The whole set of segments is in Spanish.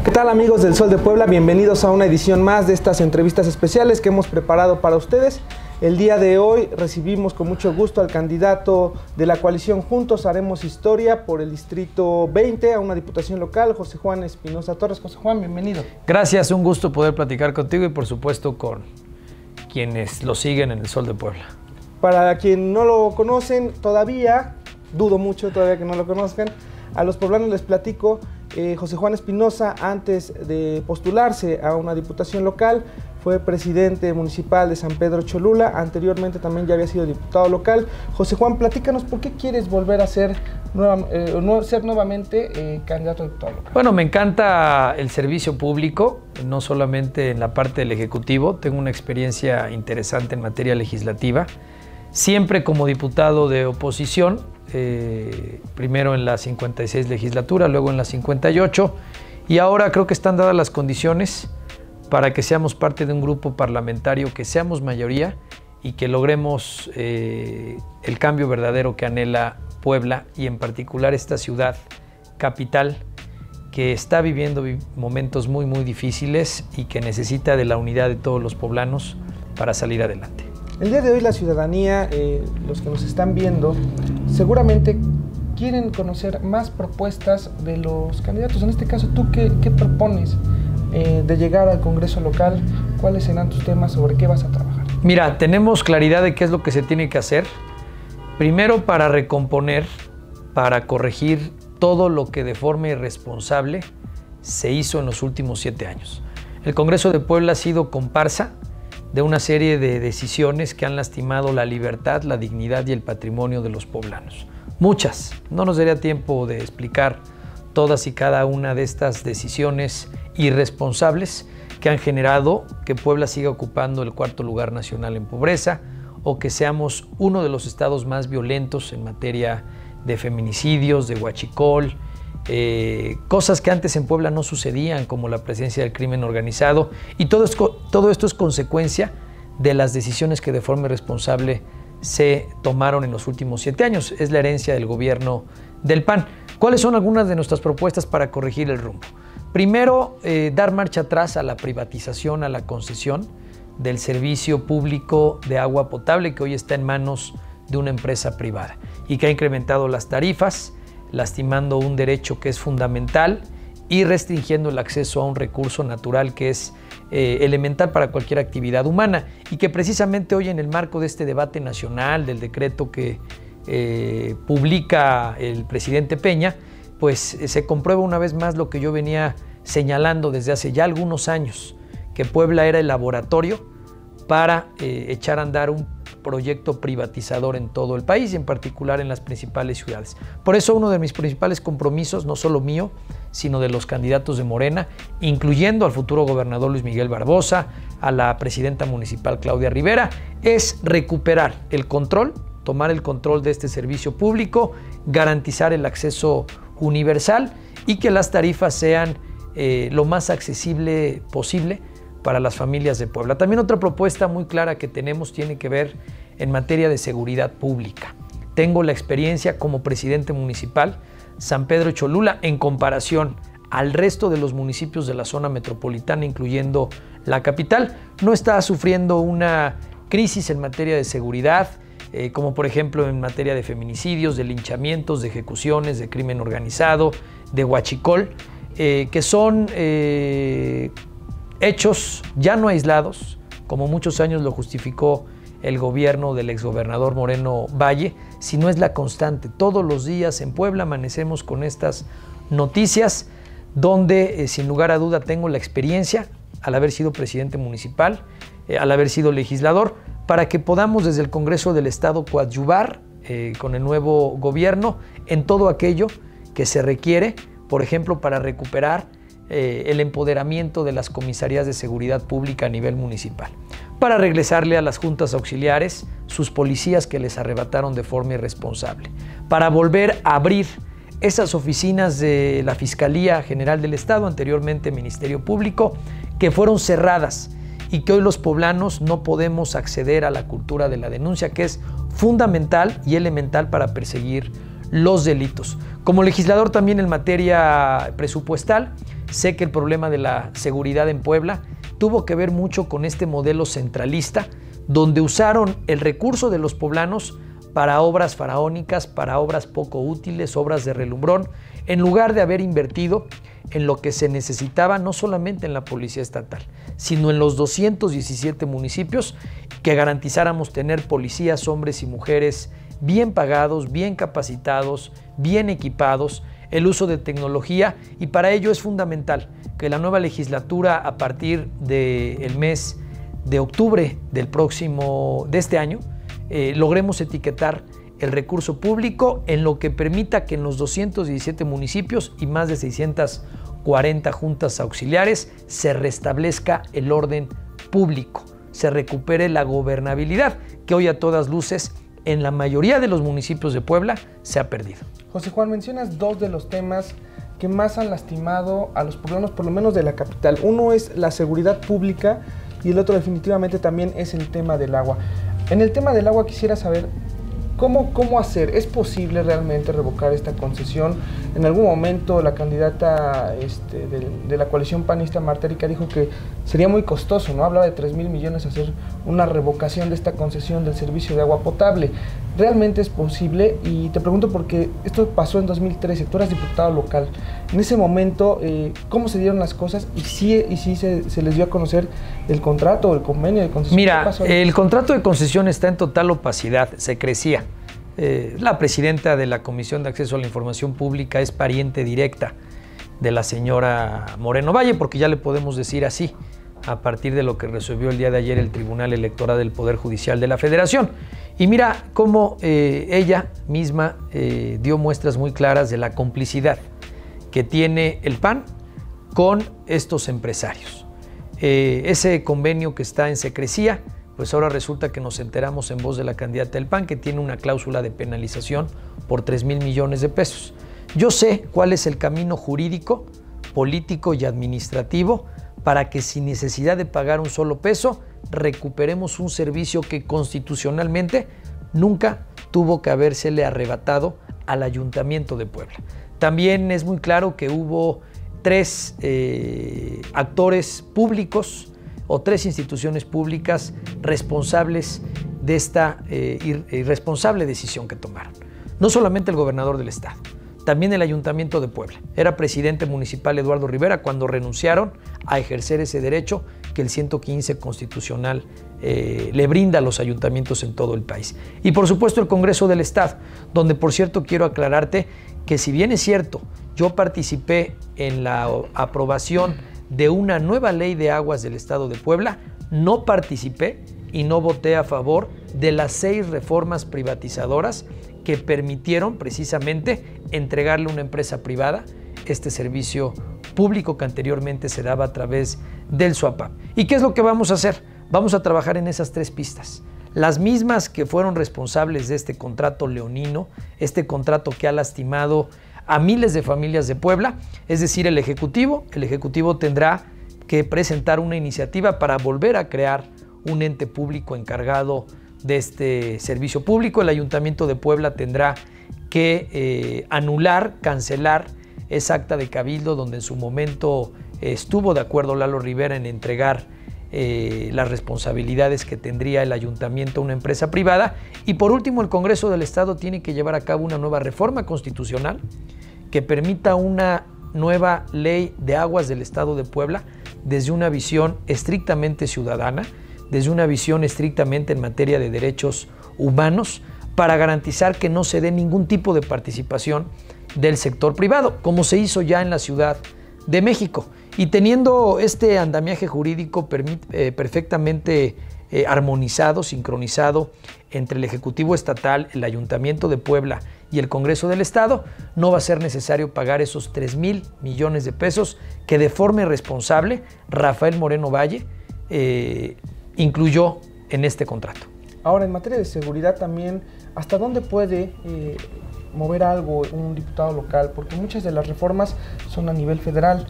¿Qué tal, amigos del Sol de Puebla? Bienvenidos a una edición más de estas entrevistas especiales que hemos preparado para ustedes. El día de hoy recibimos con mucho gusto al candidato de la coalición Juntos Haremos Historia por el Distrito 20 a una diputación local, José Juan Espinosa Torres. José Juan, bienvenido. Gracias, un gusto poder platicar contigo y por supuesto con quienes lo siguen en el Sol de Puebla. Para quien no lo conocen todavía, dudo mucho todavía que no lo conozcan, a los poblanos les platico. José Juan Espinosa, antes de postularse a una diputación local, fue presidente municipal de San Pedro Cholula. Anteriormente también ya había sido diputado local. José Juan, platícanos, ¿por qué quieres volver a ser nuevamente candidato a diputado local? Bueno, me encanta el servicio público, no solamente en la parte del Ejecutivo. Tengo una experiencia interesante en materia legislativa. Siempre como diputado de oposición, primero en la 56 legislatura, luego en la 58, y ahora creo que están dadas las condiciones para que seamos parte de un grupo parlamentario, que seamos mayoría y que logremos el cambio verdadero que anhela Puebla y en particular esta ciudad capital que está viviendo momentos muy difíciles y que necesita de la unidad de todos los poblanos para salir adelante. El día de hoy la ciudadanía, los que nos están viendo, seguramente quieren conocer más propuestas de los candidatos. En este caso, ¿tú qué propones de llegar al Congreso local? ¿Cuáles serán tus temas? ¿Sobre qué vas a trabajar? Mira, tenemos claridad de qué es lo que se tiene que hacer. Primero, para recomponer, para corregir todo lo que de forma irresponsable se hizo en los últimos 7 años. El Congreso de Puebla ha sido comparsa de una serie de decisiones que han lastimado la libertad, la dignidad y el patrimonio de los poblanos. Muchas. No nos daría tiempo de explicar todas y cada una de estas decisiones irresponsables que han generado que Puebla siga ocupando el 4º lugar nacional en pobreza o que seamos uno de los estados más violentos en materia de feminicidios, de huachicol, cosas que antes en Puebla no sucedían, como la presencia del crimen organizado, y todo esto es consecuencia de las decisiones que de forma irresponsable se tomaron en los últimos 7 años. Es la herencia del gobierno del PAN. ¿Cuáles son algunas de nuestras propuestas para corregir el rumbo? Primero, dar marcha atrás a la privatización, a la concesión del servicio público de agua potable que hoy está en manos de una empresa privada y que ha incrementado las tarifas, lastimando un derecho que es fundamental y restringiendo el acceso a un recurso natural que es elemental para cualquier actividad humana y que precisamente hoy en el marco de este debate nacional, del decreto que publica el presidente Peña, pues se comprueba una vez más lo que yo venía señalando desde hace ya algunos años, que Puebla era el laboratorio para echar a andar un proyecto privatizador en todo el país y en particular en las principales ciudades. Por eso uno de mis principales compromisos, no solo mío, sino de los candidatos de Morena, incluyendo al futuro gobernador Luis Miguel Barbosa, a la presidenta municipal Claudia Rivera, es recuperar el control, tomar el control de este servicio público, garantizar el acceso universal y que las tarifas sean lo más accesible posible para las familias de Puebla. También otra propuesta muy clara que tenemos tiene que ver en materia de seguridad pública. Tengo la experiencia como presidente municipal. San Pedro Cholula, en comparación al resto de los municipios de la zona metropolitana, incluyendo la capital, no está sufriendo una crisis en materia de seguridad, como por ejemplo en materia de feminicidios, de linchamientos, de ejecuciones, de crimen organizado, de huachicol, que son hechos ya no aislados, como muchos años lo justificó el gobierno del exgobernador Moreno Valle, sino es la constante. Todos los días en Puebla amanecemos con estas noticias donde sin lugar a duda tengo la experiencia al haber sido presidente municipal, al haber sido legislador, para que podamos desde el Congreso del Estado coadyuvar con el nuevo gobierno en todo aquello que se requiere, por ejemplo, para recuperar el empoderamiento de las comisarías de seguridad pública a nivel municipal, para regresarle a las juntas auxiliares sus policías que les arrebataron de forma irresponsable, para volver a abrir esas oficinas de la Fiscalía General del Estado, anteriormente Ministerio Público, que fueron cerradas y que hoy los poblanos no podemos acceder a la cultura de la denuncia, que es fundamental y elemental para perseguir los delitos. Como legislador también en materia presupuestal, sé que el problema de la seguridad en Puebla tuvo que ver mucho con este modelo centralista, donde usaron el recurso de los poblanos para obras faraónicas, para obras poco útiles, obras de relumbrón, en lugar de haber invertido en lo que se necesitaba, no solamente en la Policía Estatal, sino en los 217 municipios, que garantizáramos tener policías, hombres y mujeres bien pagados, bien capacitados, bien equipados, el uso de tecnología, y para ello es fundamental que la nueva legislatura, a partir del mes de octubre de este año, logremos etiquetar el recurso público en lo que permita que en los 217 municipios y más de 640 juntas auxiliares se restablezca el orden público, se recupere la gobernabilidad, que hoy a todas luces en la mayoría de los municipios de Puebla se ha perdido. José Juan, mencionas dos de los temas que más han lastimado a los poblanos, por lo menos de la capital. Uno es la seguridad pública y el otro definitivamente también es el tema del agua. En el tema del agua quisiera saber cómo hacer. ¿Es posible realmente revocar esta concesión? En algún momento la candidata de la coalición panista, Marta Erika, dijo que sería muy costoso, ¿no? Hablaba de 3,000 millones hacer una revocación de esta concesión del servicio de agua potable. ¿Realmente es posible? Y te pregunto porque esto pasó en 2013, tú eras diputado local. En ese momento, ¿cómo se dieron las cosas? Y si se les dio a conocer el contrato o el convenio de concesión. Mira, el contrato de concesión está en total opacidad, se crecía. La presidenta de la Comisión de Acceso a la Información Pública es pariente directa de la señora Moreno Valle, porque ya le podemos decir así, a partir de lo que resolvió el día de ayer el Tribunal Electoral del Poder Judicial de la Federación. Y mira cómo ella misma dio muestras muy claras de la complicidad que tiene el PAN con estos empresarios. Ese convenio que está en secrecía, pues ahora resulta que nos enteramos en voz de la candidata del PAN que tiene una cláusula de penalización por 3,000 millones de pesos. Yo sé cuál es el camino jurídico, político y administrativo para que sin necesidad de pagar un solo peso recuperemos un servicio que constitucionalmente nunca tuvo que habérsele arrebatado al Ayuntamiento de Puebla. También es muy claro que hubo 3 actores públicos o 3 instituciones públicas responsables de esta irresponsable decisión que tomaron. No solamente el gobernador del estado, también el Ayuntamiento de Puebla. Era presidente municipal Eduardo Rivera cuando renunciaron a ejercer ese derecho que el 115 constitucional le brinda a los ayuntamientos en todo el país. Y por supuesto el Congreso del Estado, donde por cierto quiero aclararte que si bien es cierto, yo participé en la aprobación de una nueva ley de aguas del Estado de Puebla, no participé y no voté a favor de las 6 reformas privatizadoras que permitieron precisamente entregarle a una empresa privada este servicio público que anteriormente se daba a través del SUAPAP. ¿Y qué es lo que vamos a hacer? Vamos a trabajar en esas 3 pistas. Las mismas que fueron responsables de este contrato leonino, este contrato que ha lastimado a miles de familias de Puebla, es decir, el Ejecutivo tendrá que presentar una iniciativa para volver a crear un ente público encargado de este servicio público. El Ayuntamiento de Puebla tendrá que anular, cancelar esa acta de cabildo donde en su momento estuvo de acuerdo Lalo Rivera en entregar las responsabilidades que tendría el ayuntamiento a una empresa privada. Y por último, el Congreso del Estado tiene que llevar a cabo una nueva reforma constitucional que permita una nueva ley de aguas del Estado de Puebla desde una visión estrictamente ciudadana, desde una visión estrictamente en materia de derechos humanos, para garantizar que no se dé ningún tipo de participación del sector privado, como se hizo ya en la Ciudad de México. Y teniendo este andamiaje jurídico perfectamente armonizado, sincronizado entre el Ejecutivo Estatal, el Ayuntamiento de Puebla y el Congreso del Estado, no va a ser necesario pagar esos 3,000 millones de pesos que de forma irresponsable Rafael Moreno Valle incluyó en este contrato. Ahora, en materia de seguridad también, ¿hasta dónde puede mover algo un diputado local? Porque muchas de las reformas son a nivel federal.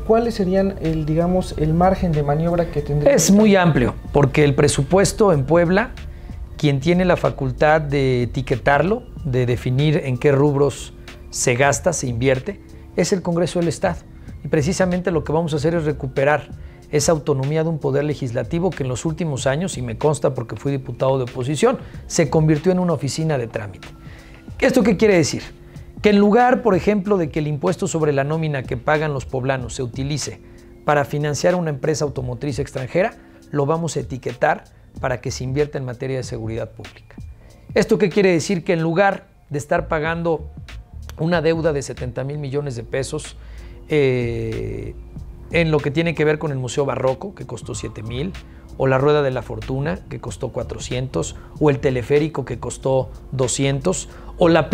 ¿Cuáles serían el margen de maniobra que tendría? Es muy amplio, porque el presupuesto en Puebla, quien tiene la facultad de etiquetarlo, de definir en qué rubros se gasta, se invierte, es el Congreso del Estado. y precisamente lo que vamos a hacer es recuperar esa autonomía de un poder legislativo que en los últimos años, y me consta porque fui diputado de oposición, se convirtió en una oficina de trámite. ¿Esto qué quiere decir? Que en lugar, por ejemplo, de que el impuesto sobre la nómina que pagan los poblanos se utilice para financiar una empresa automotriz extranjera, lo vamos a etiquetar para que se invierta en materia de seguridad pública. ¿Esto qué quiere decir? Que en lugar de estar pagando una deuda de 70,000 millones de pesos en lo que tiene que ver con el Museo Barroco, que costó 7,000, o la Rueda de la Fortuna, que costó 400, o el teleférico, que costó 200, o la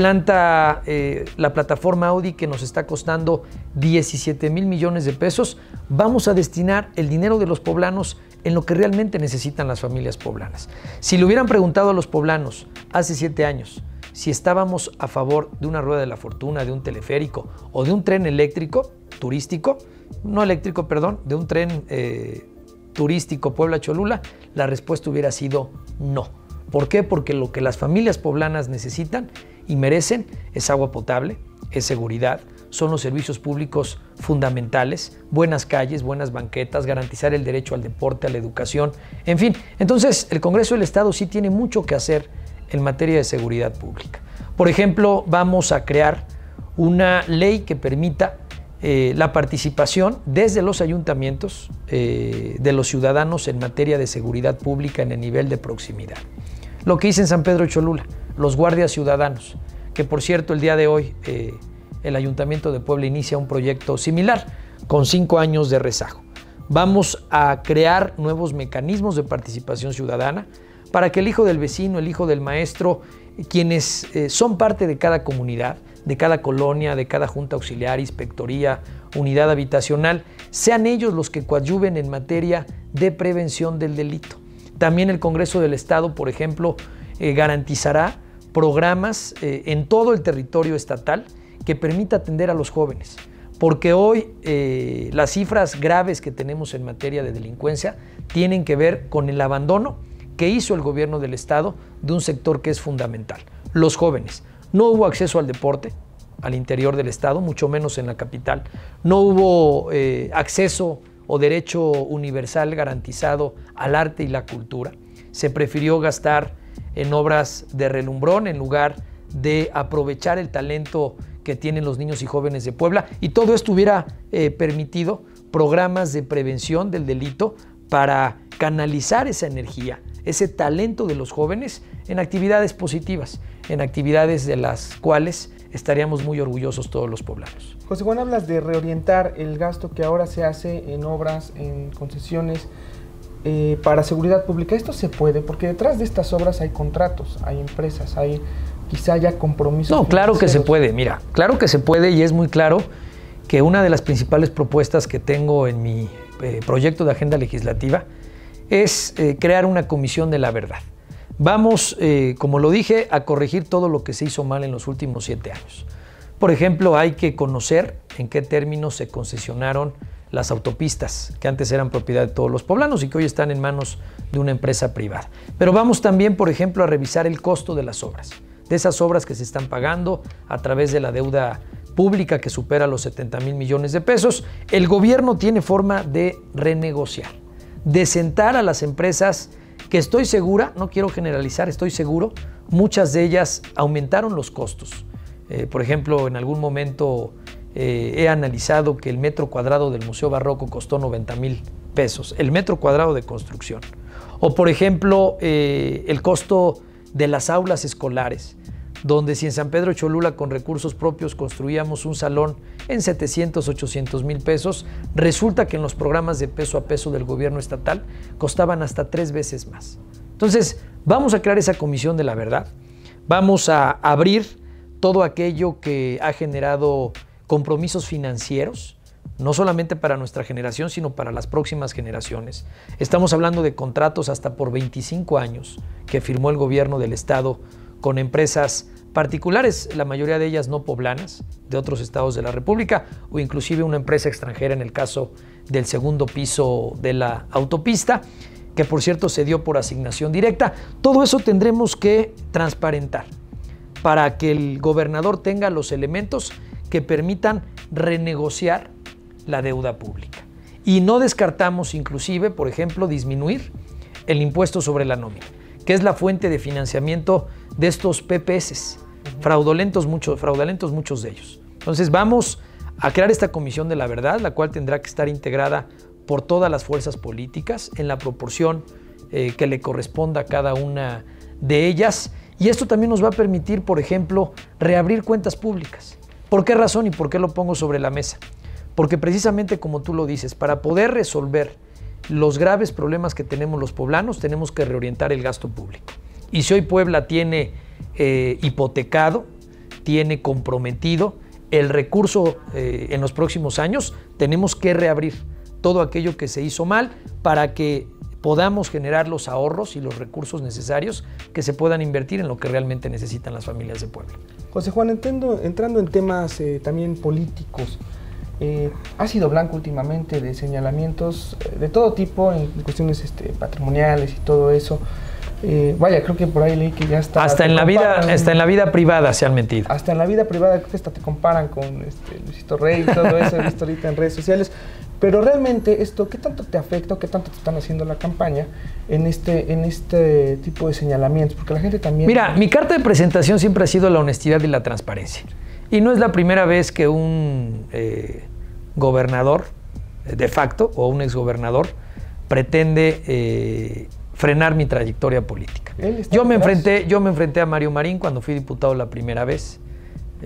plataforma Audi, que nos está costando 17,000 millones de pesos, vamos a destinar el dinero de los poblanos en lo que realmente necesitan las familias poblanas. Si le hubieran preguntado a los poblanos hace 7 años si estábamos a favor de una Rueda de la Fortuna, de un teleférico o de un tren eléctrico, turístico, no eléctrico, perdón, de un tren turístico Puebla-Cholula, la respuesta hubiera sido no. ¿Por qué? Porque lo que las familias poblanas necesitan y merecen es agua potable, es seguridad, son los servicios públicos fundamentales, buenas calles, buenas banquetas, garantizar el derecho al deporte, a la educación, en fin. Entonces, el Congreso del Estado sí tiene mucho que hacer en materia de seguridad pública. Por ejemplo, vamos a crear una ley que permita la participación desde los ayuntamientos de los ciudadanos en materia de seguridad pública en el nivel de proximidad. Lo que hice en San Pedro Cholula, los guardias ciudadanos, que por cierto el día de hoy el Ayuntamiento de Puebla inicia un proyecto similar con 5 años de rezago. Vamos a crear nuevos mecanismos de participación ciudadana para que el hijo del vecino, el hijo del maestro, quienes son parte de cada comunidad, de cada colonia, de cada junta auxiliar, inspectoría, unidad habitacional, sean ellos los que coadyuven en materia de prevención del delito. También el Congreso del Estado, por ejemplo, garantizará programas en todo el territorio estatal que permita atender a los jóvenes, porque hoy las cifras graves que tenemos en materia de delincuencia tienen que ver con el abandono que hizo el gobierno del Estado de un sector que es fundamental, los jóvenes. No hubo acceso al deporte al interior del Estado, mucho menos en la capital. No hubo acceso o derecho universal garantizado al arte y la cultura. Se prefirió gastar en obras de relumbrón en lugar de aprovechar el talento que tienen los niños y jóvenes de Puebla, y todo esto hubiera permitido programas de prevención del delito para canalizar esa energía, ese talento de los jóvenes en actividades positivas, en actividades de las cuales estaríamos muy orgullosos todos los poblanos. José Juan, hablas de reorientar el gasto que ahora se hace en obras, en concesiones para seguridad pública. ¿Esto se puede? Porque detrás de estas obras hay contratos, hay empresas, hay quizá ya compromisos. No, claro que se puede, mira, claro que se puede, y es muy claro que una de las principales propuestas que tengo en mi proyecto de agenda legislativa es crear una comisión de la verdad. Vamos, como lo dije, a corregir todo lo que se hizo mal en los últimos 7 años. Por ejemplo, hay que conocer en qué términos se concesionaron las autopistas, que antes eran propiedad de todos los poblanos y que hoy están en manos de una empresa privada. Pero vamos también, por ejemplo, a revisar el costo de las obras, de esas obras que se están pagando a través de la deuda pública que supera los 70,000 millones de pesos. El gobierno tiene forma de renegociar, de sentar a las empresas que estoy segura, no quiero generalizar, estoy seguro, muchas de ellas aumentaron los costos. Por ejemplo, en algún momento he analizado que el metro cuadrado del Museo Barroco costó 90,000 pesos, el metro cuadrado de construcción. O por ejemplo, el costo de las aulas escolares, donde si en San Pedro Cholula con recursos propios construíamos un salón en 700, 800 mil pesos, resulta que en los programas de peso a peso del gobierno estatal costaban hasta 3 veces más. Entonces, vamos a crear esa comisión de la verdad, vamos a abrir todo aquello que ha generado compromisos financieros, no solamente para nuestra generación, sino para las próximas generaciones. Estamos hablando de contratos hasta por 25 años que firmó el gobierno del Estado con empresas particulares, la mayoría de ellas no poblanas, de otros estados de la República, o inclusive una empresa extranjera en el caso del segundo piso de la autopista, que por cierto se dio por asignación directa. Todo eso tendremos que transparentar para que el gobernador tenga los elementos que permitan renegociar la deuda pública. Y no descartamos inclusive, por ejemplo, disminuir el impuesto sobre la nómina, que es la fuente de financiamiento de estos PPS, fraudulentos muchos de ellos. Entonces vamos a crear esta comisión de la verdad, la cual tendrá que estar integrada por todas las fuerzas políticas en la proporción que le corresponda a cada una de ellas. Y esto también nos va a permitir, por ejemplo, reabrir cuentas públicas. ¿Por qué razón y por qué lo pongo sobre la mesa? Porque precisamente como tú lo dices, para poder resolver los graves problemas que tenemos los poblanos, tenemos que reorientar el gasto público. Y si hoy Puebla tiene hipotecado, tiene comprometido el recurso en los próximos años, tenemos que reabrir todo aquello que se hizo mal para que podamos generar los ahorros y los recursos necesarios que se puedan invertir en lo que realmente necesitan las familias de Puebla. José Juan, entrando en temas también políticos, ha sido blanco últimamente de señalamientos de todo tipo en cuestiones patrimoniales y todo eso. Vaya, creo que por ahí leí que ya está... Hasta en la vida privada se han metido. Hasta en la vida privada, creo que hasta te comparan con Luisito Rey y todo eso, he visto ahorita en redes sociales. Pero realmente esto, ¿qué tanto te afecta o qué tanto te están haciendo la campaña en este tipo de señalamientos? Porque la gente también... Mira, mi carta de presentación siempre ha sido la honestidad y la transparencia. Y no es la primera vez que un gobernador de facto o un exgobernador pretende frenar mi trayectoria política. Yo me enfrenté a Mario Marín cuando fui diputado la primera vez.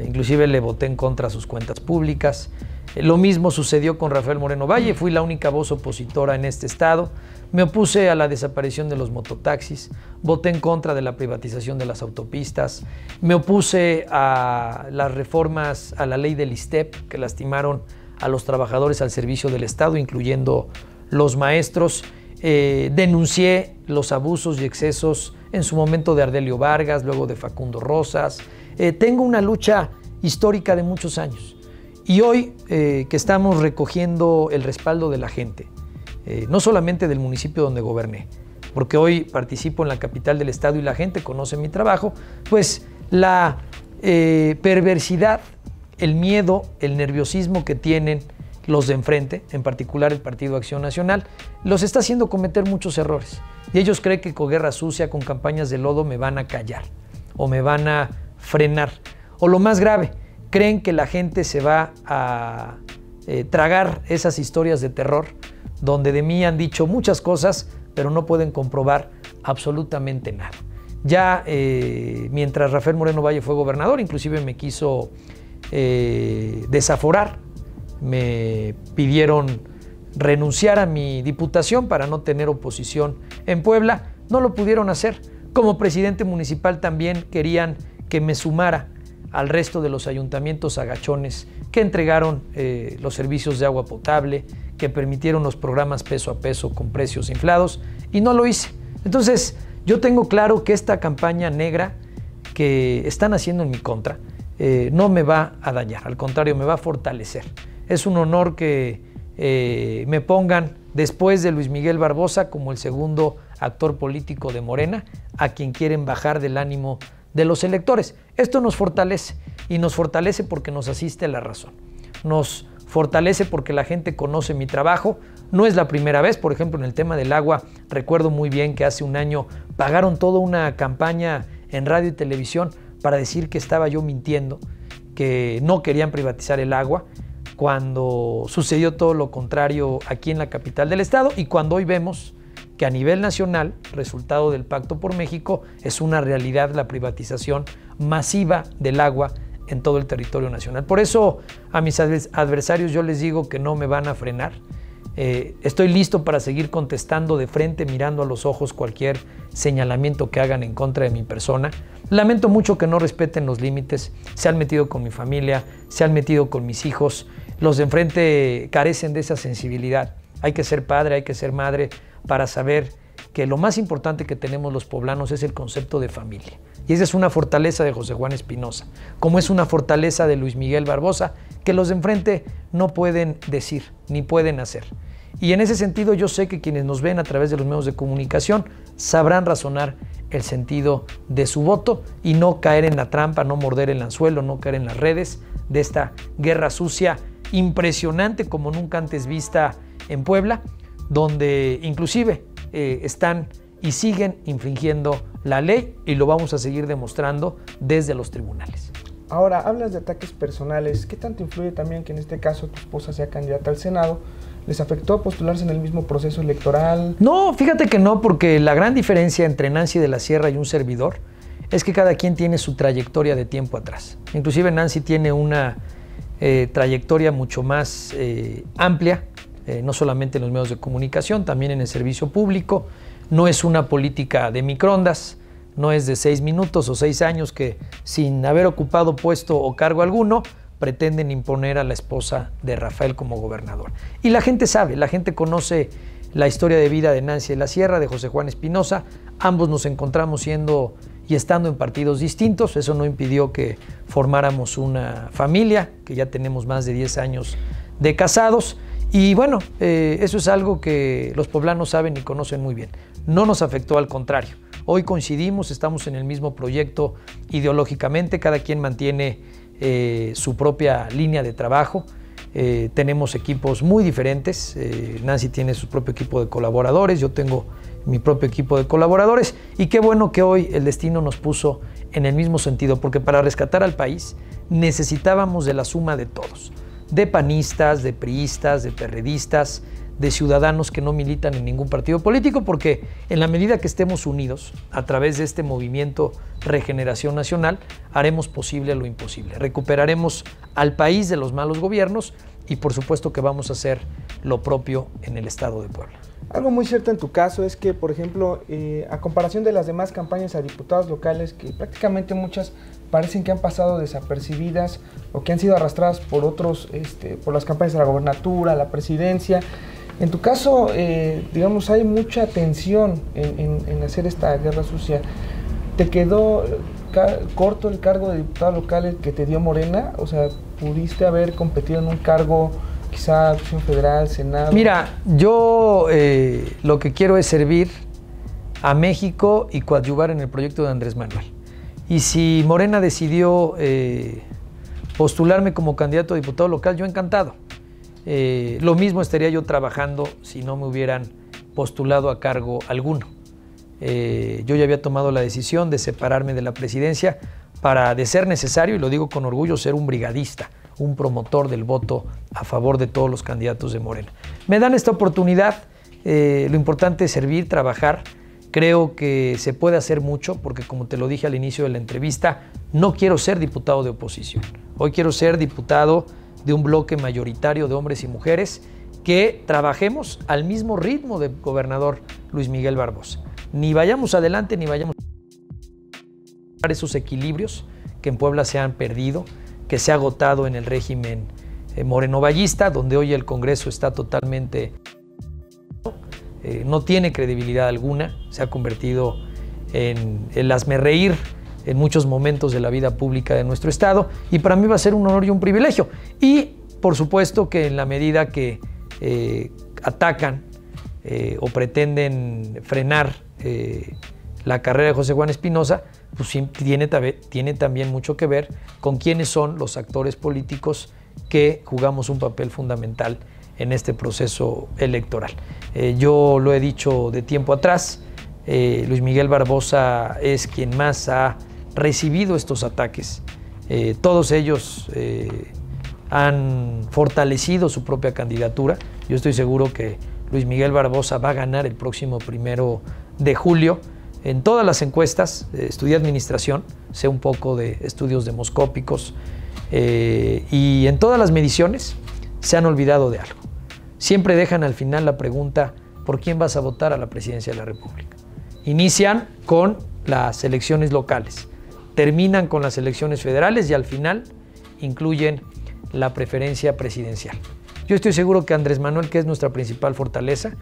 Inclusive le voté en contra de sus cuentas públicas. Lo mismo sucedió con Rafael Moreno Valle, fui la única voz opositora en este estado. Me opuse a la desaparición de los mototaxis, voté en contra de la privatización de las autopistas, me opuse a las reformas a la ley del ISSSTEP que lastimaron a los trabajadores al servicio del Estado, incluyendo los maestros. Denuncié los abusos y excesos en su momento de Ardelio Vargas, luego de Facundo Rosas. Tengo una lucha histórica de muchos años. Y hoy que estamos recogiendo el respaldo de la gente, no solamente del municipio donde goberné, porque hoy participo en la capital del estado y la gente conoce mi trabajo, pues la perversidad, el miedo, el nerviosismo que tienen los de enfrente, en particular el Partido Acción Nacional, los está haciendo cometer muchos errores. Y ellos creen que con guerra sucia, con campañas de lodo, me van a callar o me van a frenar. O lo más grave, creen que la gente se va a tragar esas historias de terror donde de mí han dicho muchas cosas, pero no pueden comprobar absolutamente nada. Ya mientras Rafael Moreno Valle fue gobernador, inclusive me quiso desaforar, me pidieron renunciar a mi diputación para no tener oposición en Puebla, no lo pudieron hacer. Como presidente municipal también querían que me sumara al resto de los ayuntamientos agachones que entregaron los servicios de agua potable, que permitieron los programas peso a peso con precios inflados, y no lo hice. Entonces, yo tengo claro que esta campaña negra que están haciendo en mi contra no me va a dañar, al contrario, me va a fortalecer. Es un honor que me pongan después de Luis Miguel Barbosa como el segundo actor político de Morena, a quien quieren bajar del ánimo de los electores. Esto nos fortalece, y nos fortalece porque nos asiste la razón. Nos fortalece porque la gente conoce mi trabajo. No es la primera vez, por ejemplo, en el tema del agua, recuerdo muy bien que hace un año pagaron toda una campaña en radio y televisión para decir que estaba yo mintiendo, que no querían privatizar el agua, cuando sucedió todo lo contrario aquí en la capital del estado, y cuando hoy vemos que a nivel nacional, resultado del Pacto por México, es una realidad la privatización masiva del agua en todo el territorio nacional. Por eso a mis adversarios yo les digo que no me van a frenar. Estoy listo para seguir contestando de frente, mirando a los ojos cualquier señalamiento que hagan en contra de mi persona. Lamento mucho que no respeten los límites, se han metido con mi familia, se han metido con mis hijos. Los de enfrente carecen de esa sensibilidad. Hay que ser padre, hay que ser madre para saber que lo más importante que tenemos los poblanos es el concepto de familia. Y esa es una fortaleza de José Juan Espinosa, como es una fortaleza de Luis Miguel Barbosa, que los de enfrente no pueden decir ni pueden hacer. Y en ese sentido yo sé que quienes nos ven a través de los medios de comunicación sabrán razonar el sentido de su voto y no caer en la trampa, no morder el anzuelo, no caer en las redes de esta guerra sucia impresionante como nunca antes vista en Puebla, donde inclusive están y siguen infringiendo la ley y lo vamos a seguir demostrando desde los tribunales. Ahora, hablas de ataques personales. ¿Qué tanto influye también que en este caso tu esposa sea candidata al Senado? ¿Les afectó postularse en el mismo proceso electoral? No, fíjate que no, porque la gran diferencia entre Nancy de la Sierra y un servidor es que cada quien tiene su trayectoria de tiempo atrás. Inclusive Nancy tiene una trayectoria mucho más amplia, no solamente en los medios de comunicación, también en el servicio público. No es una política de microondas, no es de 6 minutos o 6 años que sin haber ocupado puesto o cargo alguno pretenden imponer a la esposa de Rafael como gobernador. Y la gente sabe, la gente conoce la historia de vida de Nancy de la Sierra, de José Juan Espinosa. Ambos nos encontramos siendo y estando en partidos distintos. Eso no impidió que formáramos una familia, que ya tenemos más de 10 años de casados. Y bueno, eso es algo que los poblanos saben y conocen muy bien. No nos afectó, al contrario. Hoy coincidimos, estamos en el mismo proyecto ideológicamente, cada quien mantiene su propia línea de trabajo. Tenemos equipos muy diferentes. Nancy tiene su propio equipo de colaboradores, yo tengo mi propio equipo de colaboradores, y qué bueno que hoy el destino nos puso en el mismo sentido, porque para rescatar al país necesitábamos de la suma de todos, de panistas, de priistas, de perredistas, de ciudadanos que no militan en ningún partido político, porque en la medida que estemos unidos a través de este movimiento Regeneración Nacional, haremos posible lo imposible. Recuperaremos al país de los malos gobiernos y por supuesto que vamos a hacer lo propio en el estado de Puebla. Algo muy cierto en tu caso es que, por ejemplo, a comparación de las demás campañas a diputados locales, que prácticamente muchas parecen que han pasado desapercibidas o que han sido arrastradas por otros, por las campañas de la gobernatura, la presidencia. En tu caso, digamos, hay mucha tensión en hacer esta guerra sucia. ¿Te quedó corto el cargo de diputado local el que te dio Morena? O sea, ¿pudiste haber competido en un cargo, quizá acción federal, Senado? Mira, yo lo que quiero es servir a México y coadyuvar en el proyecto de Andrés Manuel. Y si Morena decidió postularme como candidato a diputado local, yo encantado. Lo mismo estaría yo trabajando si no me hubieran postulado a cargo alguno. Yo ya había tomado la decisión de separarme de la presidencia para, de ser necesario, y lo digo con orgullo, ser un brigadista, un promotor del voto a favor de todos los candidatos de Morena. Me dan esta oportunidad, lo importante es servir, trabajar. Creo que se puede hacer mucho porque, como te lo dije al inicio de la entrevista, no quiero ser diputado de oposición. Hoy quiero ser diputado de un bloque mayoritario de hombres y mujeres que trabajemos al mismo ritmo del gobernador Luis Miguel Barbosa. Ni vayamos adelante ni vayamos a esos equilibrios que en Puebla se han perdido, que se ha agotado en el régimen morenovallista, donde hoy el Congreso está totalmente no tiene credibilidad alguna, se ha convertido en el hazmerreír en muchos momentos de la vida pública de nuestro estado, y para mí va a ser un honor y un privilegio. Y por supuesto que en la medida que atacan o pretenden frenar la carrera de José Juan Espinosa, pues tiene también mucho que ver con quiénes son los actores políticos que jugamos un papel fundamental en este proceso electoral. Yo lo he dicho de tiempo atrás, Luis Miguel Barbosa es quien más ha recibido estos ataques. Todos ellos han fortalecido su propia candidatura. Yo estoy seguro que Luis Miguel Barbosa va a ganar el próximo 1 de julio. En todas las encuestas, estudié administración, sé un poco de estudios demoscópicos, y en todas las mediciones se han olvidado de algo. Siempre dejan al final la pregunta: ¿por quién vas a votar a la presidencia de la República? Inician con las elecciones locales, terminan con las elecciones federales y al final incluyen la preferencia presidencial. Yo estoy seguro que Andrés Manuel, que es nuestra principal fortaleza,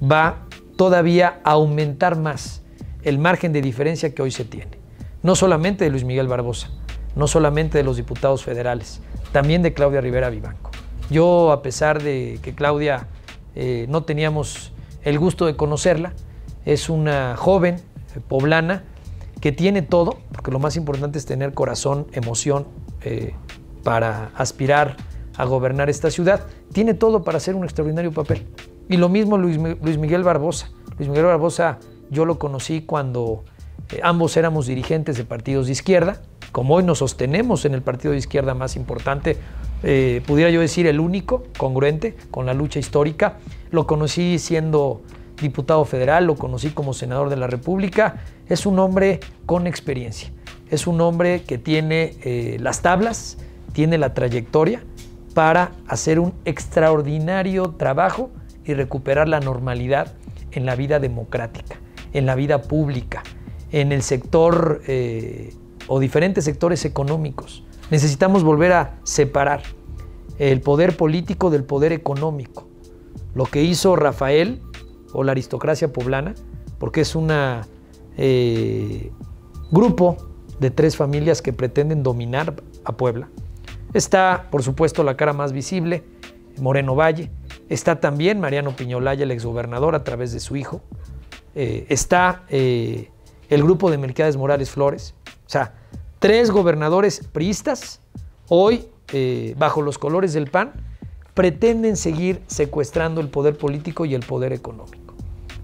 va todavía a aumentar más el margen de diferencia que hoy se tiene. No solamente de Luis Miguel Barbosa, no solamente de los diputados federales, también de Claudia Rivera Vivanco. Yo, a pesar de que Claudia no teníamos el gusto de conocerla, es una joven poblana que tiene todo, porque lo más importante es tener corazón, emoción, para aspirar a gobernar esta ciudad, tiene todo para hacer un extraordinario papel. Y lo mismo Luis Miguel Barbosa. Luis Miguel Barbosa yo lo conocí cuando ambos éramos dirigentes de partidos de izquierda, como hoy nos sostenemos en el partido de izquierda más importante, pudiera yo decir el único, congruente con la lucha histórica. Lo conocí siendo diputado federal, lo conocí como senador de la República. Es un hombre con experiencia, es un hombre que tiene las tablas, tiene la trayectoria para hacer un extraordinario trabajo y recuperar la normalidad en la vida democrática, en la vida pública, en el sector o diferentes sectores económicos. Necesitamos volver a separar el poder político del poder económico. Lo que hizo Rafael o la aristocracia poblana, porque es un grupo de 3 familias que pretenden dominar a Puebla. Está, por supuesto, la cara más visible, Moreno Valle. Está también Mariano Piñolaya, el exgobernador, a través de su hijo. Está el grupo de Melquiades Morales Flores. O sea, 3 gobernadores priistas, hoy, bajo los colores del PAN, pretenden seguir secuestrando el poder político y el poder económico.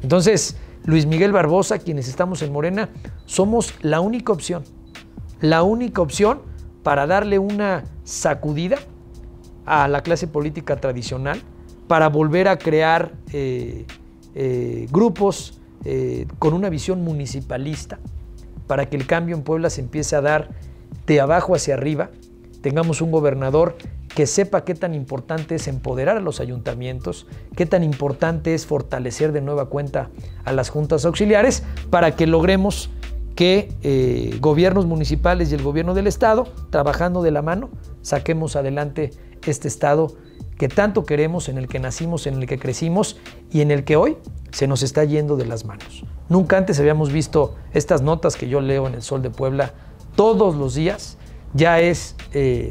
Entonces, Luis Miguel Barbosa, quienes estamos en Morena, somos la única opción para darle una sacudida a la clase política tradicional, para volver a crear grupos con una visión municipalista, para que el cambio en Puebla se empiece a dar de abajo hacia arriba, tengamos un gobernador que sepa qué tan importante es empoderar a los ayuntamientos, qué tan importante es fortalecer de nueva cuenta a las juntas auxiliares, para que logremos que gobiernos municipales y el gobierno del estado, trabajando de la mano, saquemos adelante este estado que tanto queremos, en el que nacimos, en el que crecimos y en el que hoy se nos está yendo de las manos. Nunca antes habíamos visto estas notas que yo leo en El Sol de Puebla todos los días. Ya es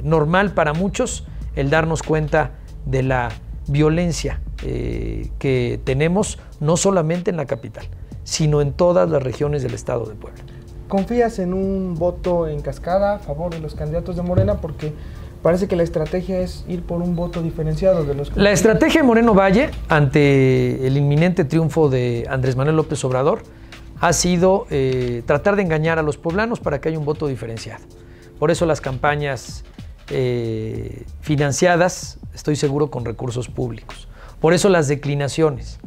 normal para muchos el darnos cuenta de la violencia que tenemos, no solamente en la capital, sino en todas las regiones del estado de Puebla. ¿Confías en un voto en cascada a favor de los candidatos de Morena? Porque parece que la estrategia es ir por un voto diferenciado de los candidatos. La estrategia de Moreno Valle ante el inminente triunfo de Andrés Manuel López Obrador ha sido tratar de engañar a los poblanos para que haya un voto diferenciado. Por eso las campañas financiadas, estoy seguro, con recursos públicos. Por eso las declinaciones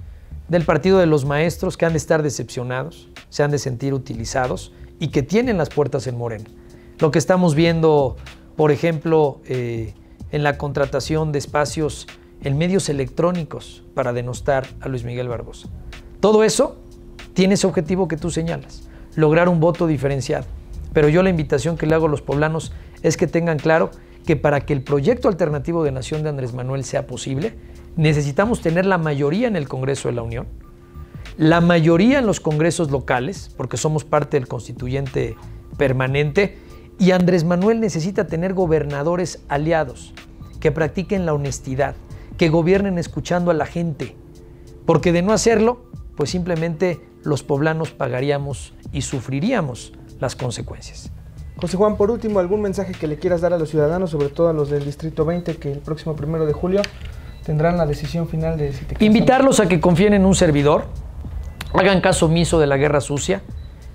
del Partido de los Maestros, que han de estar decepcionados, se han de sentir utilizados y que tienen las puertas en Morena. Lo que estamos viendo, por ejemplo, en la contratación de espacios en medios electrónicos para denostar a Luis Miguel Barbosa. Todo eso tiene ese objetivo que tú señalas, lograr un voto diferenciado. Pero yo la invitación que le hago a los poblanos es que tengan claro que para que el proyecto alternativo de nación de Andrés Manuel sea posible, necesitamos tener la mayoría en el Congreso de la Unión, la mayoría en los congresos locales, porque somos parte del constituyente permanente, y Andrés Manuel necesita tener gobernadores aliados que practiquen la honestidad, que gobiernen escuchando a la gente, porque de no hacerlo, pues simplemente los poblanos pagaríamos y sufriríamos las consecuencias. José Juan, por último, ¿algún mensaje que le quieras dar a los ciudadanos, sobre todo a los del Distrito 20, que el próximo 1 de julio tendrán la decisión final de si te casan? Invitarlos a que confíen en un servidor, hagan caso omiso de la guerra sucia,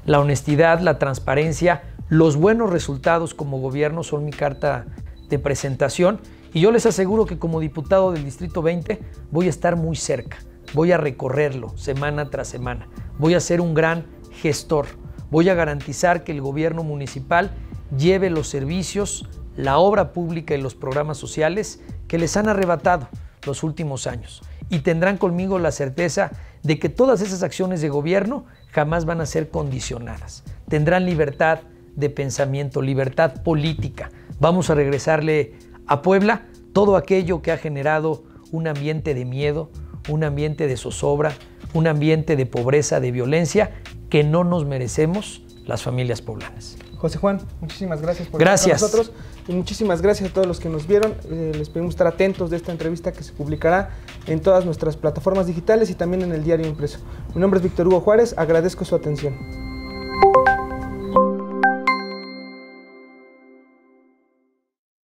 la honestidad, la transparencia, los buenos resultados como gobierno son mi carta de presentación, y yo les aseguro que como diputado del Distrito 20 voy a estar muy cerca, voy a recorrerlo semana tras semana, voy a ser un gran gestor, voy a garantizar que el gobierno municipal lleve los servicios, la obra pública y los programas sociales que les han arrebatado los últimos años, y tendrán conmigo la certeza de que todas esas acciones de gobierno jamás van a ser condicionadas. Tendrán libertad de pensamiento, libertad política. Vamos a regresarle a Puebla todo aquello que ha generado un ambiente de miedo, un ambiente de zozobra, un ambiente de pobreza, de violencia que no nos merecemos las familias poblanas. José Juan, muchísimas gracias por estar con nosotros y muchísimas gracias a todos los que nos vieron. Les pedimos estar atentos de esta entrevista que se publicará en todas nuestras plataformas digitales y también en el diario impreso. Mi nombre es Víctor Hugo Juárez, agradezco su atención.